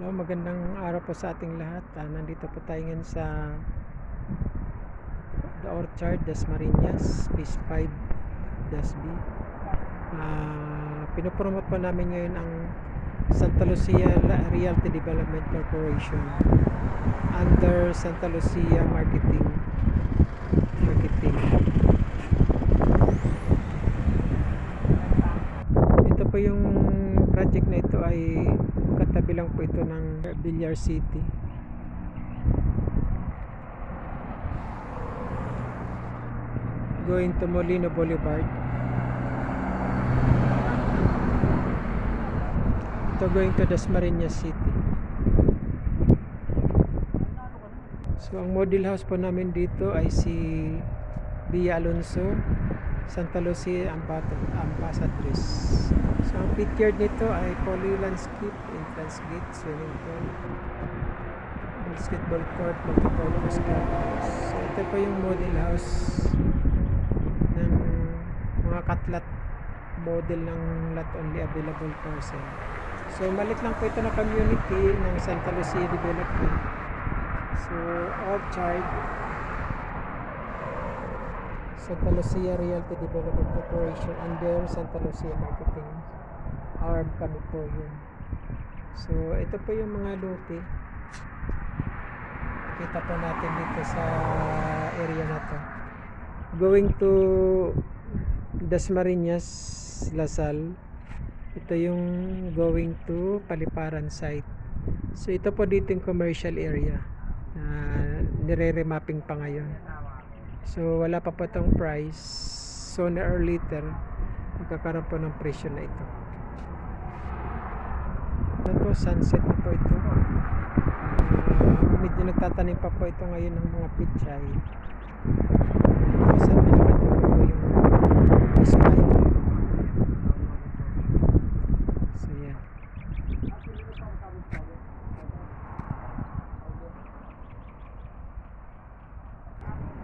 Hello, magandang araw po sa ating lahat. Nandito po tayo ngayon sa The Orchard, Dasmariñas, Phase 5, DASB. Pinopromote po namin ngayon ang Santa Lucia Realty Development Corporation under Santa Lucia Marketing. Ito po yung project na ito ay katabi lang po ito ng Villar City. Going to Molino Boulevard. Ito going to Dasmariñas City. So ang model house po namin dito ay si Villa Alonso, Santa Lucia Ambassadress. So ang picture nito ay poly landscape, entrance gate, swimming pool, basketball court, multipurpose campus. So ito po yung model house ng mga katlat model ng lot only available for sale. So malit lang po ito na community ng Santa Lucia Development. So Orchard, Santa Lucia Realty Development Corporation under Santa Lucia Marketing arm kami po yun. So ito po yung mga lote. Kita po natin dito sa area na to. Going to Dasmariñas, Lasal. Ito yung going to Paliparan site. So ito po dito yung commercial area. Nire-remapping pa ngayon. So wala pa po itong price. Sooner or later magkakaroon po ng presyo na ito. Ano to? Sunset na po ito. Medyo nagtatanim pa po ito ngayon ng mga pichay. Sa pinakadulo po yung design. So yan.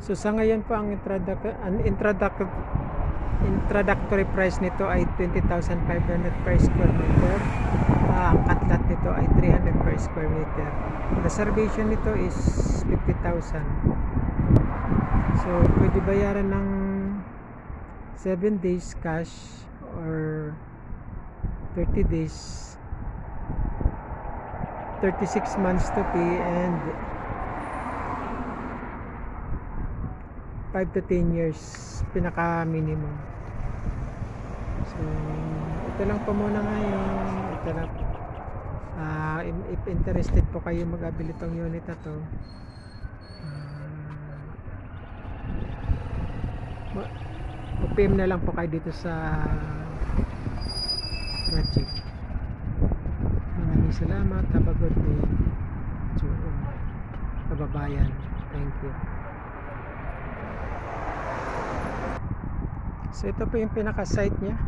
So sa ngayon po ang introductory price nito ay 20,500 per square meter. Ang katlat nito ay 300 per square meter. Reservation nito is 50,000. So pwede bayaran ng 7 days cash or 30 days, 36 months to pay, and 5 to 10 years pinaka minimum. So ito lang po muna ngayon. Ito lang. If interested po kayo mag-abili itong unit na to, PM na lang po kayo dito sa project. Maraming salamat. Have a good day to kababayan. Thank you. So ito po yung pinaka-site niya.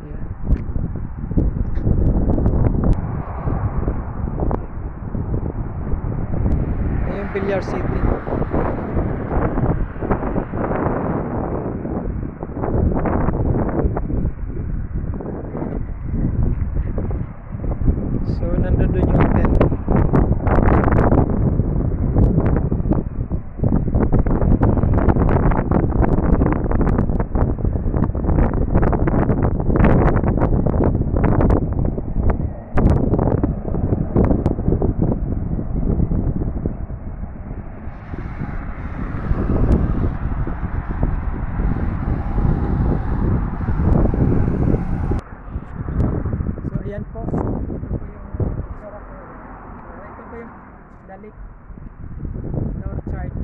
Ayan. Ayan, Villar City. So nandun yung hotel. Ayan po. Ito po yung dalik. The Orchard.